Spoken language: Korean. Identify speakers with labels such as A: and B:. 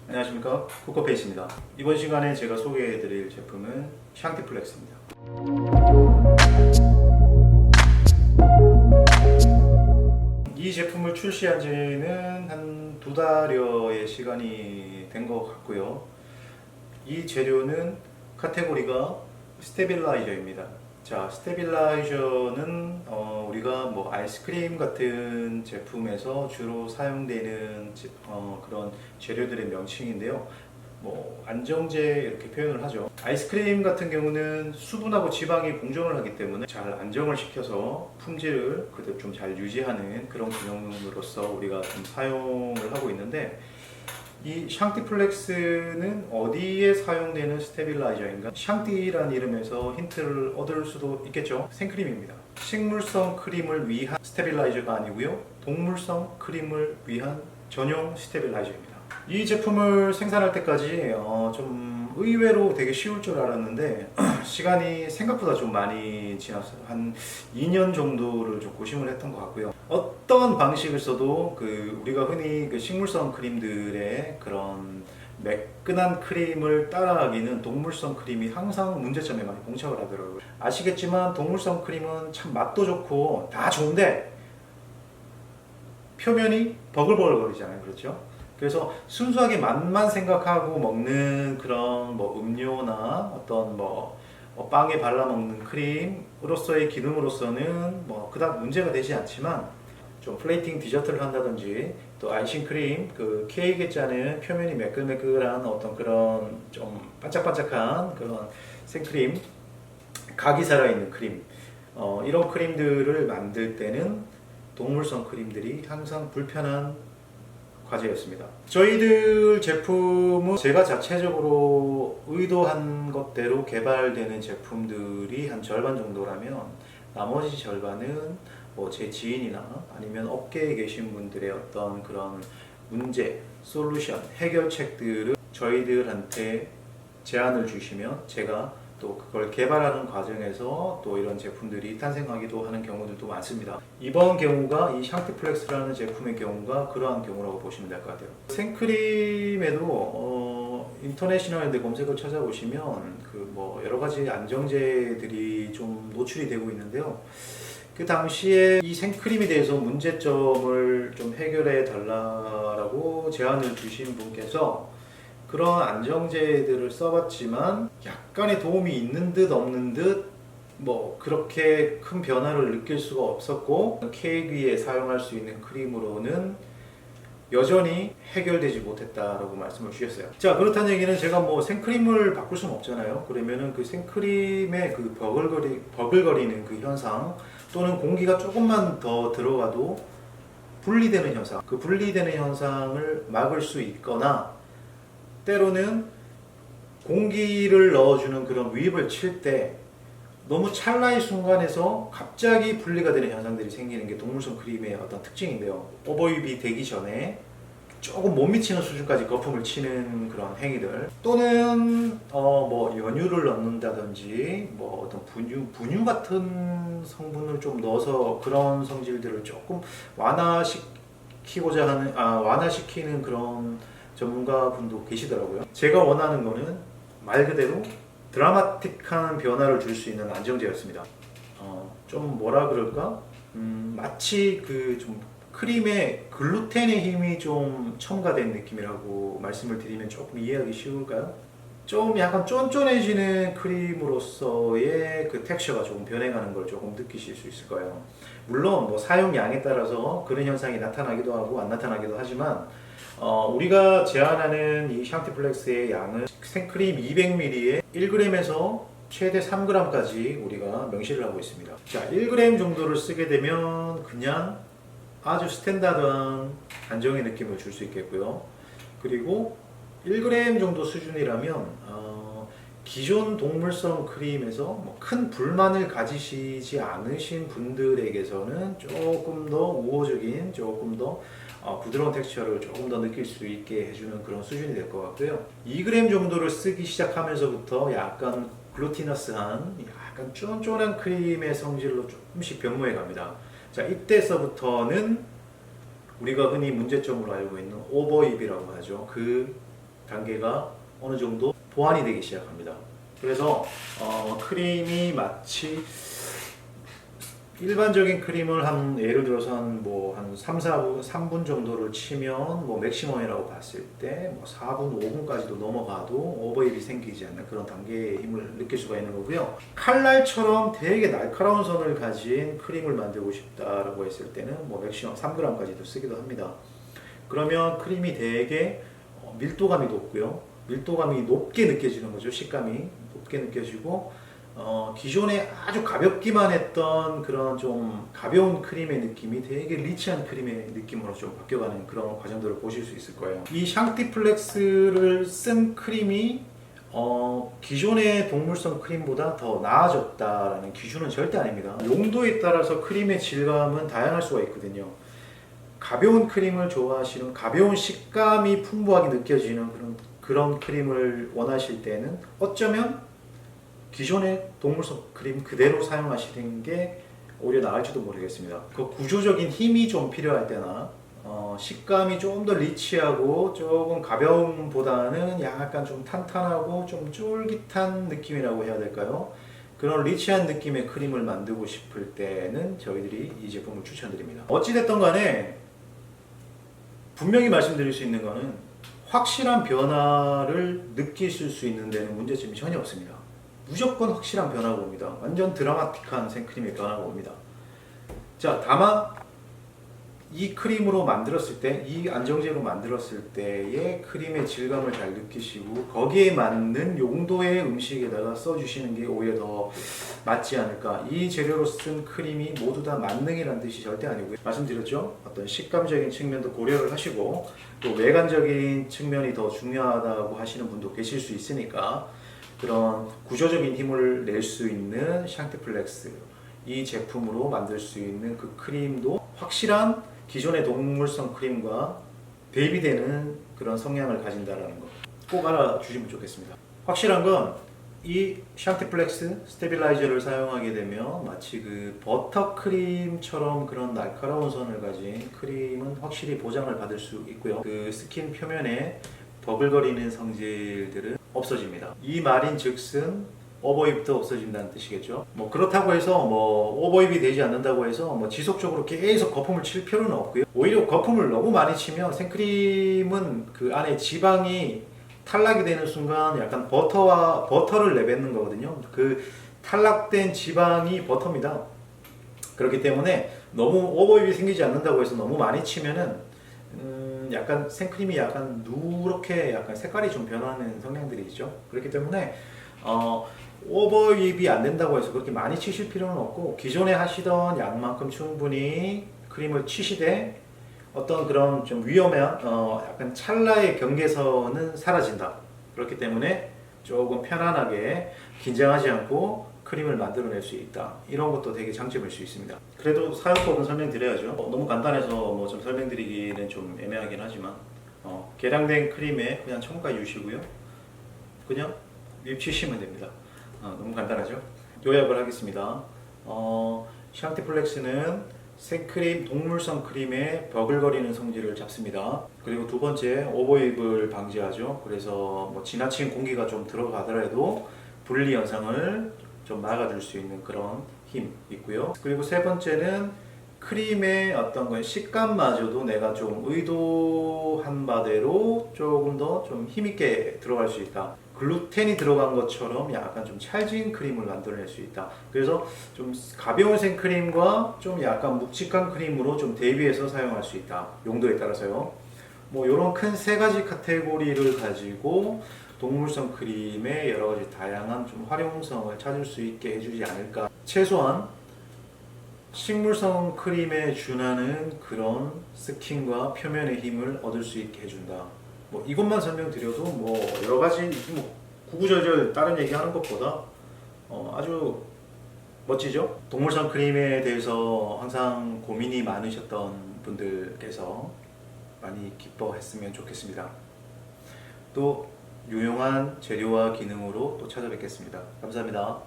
A: 안녕하십니까, 코코페이스입니다. 이번 시간에 제가 소개해드릴 제품은 샹티플렉스입니다. 이 제품을 출시한 지는 한 두 달여의 시간이 된 것 같고요. 이 재료는 카테고리가 스테빌라이저입니다. 자, 스테빌라이저는 우리가 뭐 아이스크림 같은 제품에서 주로 사용되는 그런 재료들의 명칭인데요. 뭐 안정제 이렇게 표현을 하죠. 아이스크림 같은 경우는 수분하고 지방이 공존을 하기 때문에 잘 안정을 시켜서 품질을 그래도 좀 잘 유지하는 그런 기능으로서 우리가 좀 사용을 하고 있는데, 이 샹티플렉스는 어디에 사용되는 스테빌라이저인가? 샹티라는 이름에서 힌트를 얻을 수도 있겠죠. 생크림입니다. 식물성 크림을 위한 스테빌라이저가 아니고요, 동물성 크림을 위한 전용 스테빌라이저입니다. 이 제품을 생산할 때까지 좀 의외로 되게 쉬울 줄 알았는데 시간이 생각보다 좀 많이 지났어요. 한 2년 정도를 좀 고심을 했던 것 같고요. 어떤 방식을 써도 우리가 흔히 식물성 크림들의 그런 매끈한 크림을 따라하기는 동물성 크림이 항상 문제점에 많이 봉착을 하더라고요. 아시겠지만 동물성 크림은 참 맛도 좋고 다 좋은데 표면이 버글버글거리잖아요. 그렇죠? 그래서 순수하게 맛만 생각하고 먹는 그런 뭐 음료나 어떤 빵에 발라 먹는 크림으로서의 기능으로서는 뭐 그닥 문제가 되지 않지만, 좀 플레이팅 디저트를 한다든지 또 아이싱 크림, 케이크에 짜는 표면이 매끌매끌한 어떤 그런 좀 반짝반짝한 그런 생크림, 각이 살아있는 크림, 이런 크림들을 만들 때는 동물성 크림들이 항상 불편한 과제였습니다. 저희들 제품은 제가 자체적으로 의도한 것대로 개발되는 제품들이 한 절반 정도라면, 나머지 절반은 뭐 제 지인이나 아니면 업계에 계신 분들의 어떤 그런 문제, 솔루션, 해결책들을 저희들한테 제안을 주시면 제가 또 그걸 개발하는 과정에서 또 이런 제품들이 탄생하기도 하는 경우들도 많습니다. 이번 경우가 이 샹티플렉스라는 제품의 경우가 그러한 경우라고 보시면 될 것 같아요. 생크림에도 인터내셔널 검색을 찾아보시면 뭐 여러 가지 안정제들이 좀 노출이 되고 있는데요. 그 당시에 이 생크림에 대해서 문제점을 좀 해결해 달라고 제안을 주신 분께서 그런 안정제들을 써봤지만 약간의 도움이 있는 듯 없는 듯 뭐 그렇게 큰 변화를 느낄 수가 없었고, 케이크 위에 사용할 수 있는 크림으로는 여전히 해결되지 못했다라고 말씀을 주셨어요. 자, 그렇다는 얘기는 제가 뭐 생크림을 바꿀 수는 없잖아요. 그러면은 그 생크림의 그 버글거리는 그 현상, 또는 공기가 조금만 더 들어가도 분리되는 현상, 그 분리되는 현상을 막을 수 있거나, 때로는 공기를 넣어주는 그런 위입을 칠 때 너무 찰나의 순간에서 갑자기 분리가 되는 현상들이 생기는 게 동물성 크림의 어떤 특징인데요. 오버유입이 되기 전에 조금 못 미치는 수준까지 거품을 치는 그런 행위들, 또는 뭐 연유를 넣는다든지 뭐 어떤 분유 같은 성분을 좀 넣어서 그런 성질들을 조금 완화시키는 그런 전문가분도 계시더라고요. 제가 원하는 거는 말 그대로 드라마틱한 변화를 줄 수 있는 안정제였습니다. 좀 뭐라 그럴까? 마치 좀 크림에 글루텐의 힘이 좀 첨가된 느낌이라고 말씀을 드리면 조금 이해하기 쉬울까요? 좀 약간 쫀쫀해지는 크림으로서의 그 텍스처가 조금 변해가는 걸 조금 느끼실 수 있을 거예요. 물론 뭐 사용량에 따라서 그런 현상이 나타나기도 하고 안 나타나기도 하지만, 우리가 제안하는 이 샹티플렉스의 양은 생크림 200ml에 1g에서 최대 3g까지 우리가 명시를 하고 있습니다. 자, 1g 정도를 쓰게 되면 그냥 아주 스탠다드한 안정의 느낌을 줄 수 있겠고요. 그리고 1g 정도 수준이라면 기존 동물성 크림에서 뭐 큰 불만을 가지시지 않으신 분들에게서는 조금 더 우호적인, 조금 더 부드러운 텍스처를 조금 더 느낄 수 있게 해주는 그런 수준이 될 것 같고요. 2g 정도를 쓰기 시작하면서부터 약간 글루티너스한, 약간 쫀쫀한 크림의 성질로 조금씩 변모해 갑니다. 자, 이때서부터는 우리가 흔히 문제점으로 알고 있는 오버입이라고 하죠. 그 단계가 어느 정도 보완이 되기 시작합니다. 그래서 크림이 마치 일반적인 크림을 한 예를 들어서 한 3분 정도를 치면 뭐 맥시멈이라고 봤을 때 뭐 4분, 5분까지도 넘어가도 오버립이 생기지 않는 그런 단계의 힘을 느낄 수가 있는 거고요. 칼날처럼 되게 날카로운 선을 가진 크림을 만들고 싶다라고 했을 때는 뭐 맥시멈 3g까지도 쓰기도 합니다. 그러면 크림이 되게 밀도감이 높고요. 밀도감이 높게 느껴지는 거죠. 식감이 높게 느껴지고 기존에 아주 가볍기만 했던 그런 좀 가벼운 크림의 느낌이 되게 리치한 크림의 느낌으로 좀 바뀌어가는 그런 과정들을 보실 수 있을 거예요. 이 샹티플렉스를 쓴 크림이 기존의 동물성 크림보다 더 나아졌다라는 기준은 절대 아닙니다. 용도에 따라서 크림의 질감은 다양할 수가 있거든요. 가벼운 크림을 좋아하시는, 가벼운 식감이 풍부하게 느껴지는 그런 크림을 원하실 때는 어쩌면 기존의 동물성 크림 그대로 사용하시는 게 오히려 나을지도 모르겠습니다. 그 구조적인 힘이 좀 필요할 때나 식감이 좀 더 리치하고 조금 가벼움보다는 약간 좀 탄탄하고 좀 쫄깃한 느낌이라고 해야 될까요? 그런 리치한 느낌의 크림을 만들고 싶을 때는 저희들이 이 제품을 추천드립니다. 어찌됐든 간에 분명히 말씀드릴 수 있는 거는 확실한 변화를 느끼실 수 있는 데는 문제점이 전혀 없습니다. 무조건 확실한 변화가 옵니다. 완전 드라마틱한 생크림의 변화가 옵니다. 자, 다만 이 크림으로 만들었을 때, 이 안정제로 만들었을 때의 크림의 질감을 잘 느끼시고 거기에 맞는 용도의 음식에다가 써주시는 게 오히려 더 맞지 않을까. 이 재료로 쓴 크림이 모두 다 만능이라는 뜻이 절대 아니고요. 말씀드렸죠? 어떤 식감적인 측면도 고려를 하시고 또 외관적인 측면이 더 중요하다고 하시는 분도 계실 수 있으니까 그런 구조적인 힘을 낼 수 있는 샹티플렉스, 이 제품으로 만들 수 있는 그 크림도 확실한 기존의 동물성 크림과 대비되는 그런 성향을 가진다는 거 꼭 알아주시면 좋겠습니다. 확실한 건 이 샹티플렉스 스테빌라이저를 사용하게 되면 마치 그 버터크림처럼 그런 날카로운 선을 가진 크림은 확실히 보장을 받을 수 있고요. 그 스킨 표면에 버글거리는 성질들은 없어집니다. 이 말인 즉슨 오버립도 없어진다는 뜻이겠죠. 뭐 그렇다고 해서 뭐 오버립이 되지 않는다고 해서 뭐 지속적으로 계속 거품을 칠 필요는 없고요. 오히려 거품을 너무 많이 치면 생크림은 그 안에 지방이 탈락이 되는 순간 약간 버터를 내뱉는 거거든요. 그 탈락된 지방이 버터입니다. 그렇기 때문에 너무 오버립이 생기지 않는다고 해서 너무 많이 치면은 약간 생크림이 약간 누렇게 약간 색깔이 좀 변하는 성향들이 있죠. 그렇기 때문에 오버립이 안 된다고 해서 그렇게 많이 치실 필요는 없고 기존에 하시던 양만큼 충분히 크림을 치시되 어떤 그런 좀 위험한 약간 찰나의 경계선은 사라진다. 그렇기 때문에 조금 편안하게 긴장하지 않고 크림을 만들어낼 수 있다. 이런 것도 되게 장점일 수 있습니다. 그래도 사용법은 설명드려야죠. 너무 간단해서 뭐 좀 설명드리기는 좀 애매하긴 하지만 계량된 크림에 그냥 첨가 유시고요. 그냥 립치시면 됩니다. 너무 간단하죠? 요약을 하겠습니다. 샹티플렉스는 생크림, 동물성 크림의 버글거리는 성질을 잡습니다. 그리고 두 번째, 오버립을 방지하죠. 그래서 뭐 지나친 공기가 좀 들어가더라도 분리 현상을 좀 막아줄 수 있는 그런 힘 있고요. 그리고 세 번째는 크림의 어떤 건 식감마저도 내가 좀 의도한 바대로 조금 더 좀 힘있게 들어갈 수 있다. 글루텐이 들어간 것처럼 약간 좀 찰진 크림을 만들어낼 수 있다. 그래서 좀 가벼운 생크림과 좀 약간 묵직한 크림으로 좀 대비해서 사용할 수 있다. 용도에 따라서요. 뭐 이런 큰 세 가지 카테고리를 가지고 동물성 크림의 여러 가지 다양한 좀 활용성을 찾을 수 있게 해주지 않을까. 최소한 식물성 크림에 준하는 그런 스킨과 표면의 힘을 얻을 수 있게 해준다. 뭐 이것만 설명드려도 뭐 여러 가지 뭐 구구절절 다른 얘기하는 것보다 아주 멋지죠? 동물성 크림에 대해서 항상 고민이 많으셨던 분들께서 많이 기뻐했으면 좋겠습니다. 또 유용한 재료와 기능으로 또 찾아뵙겠습니다. 감사합니다.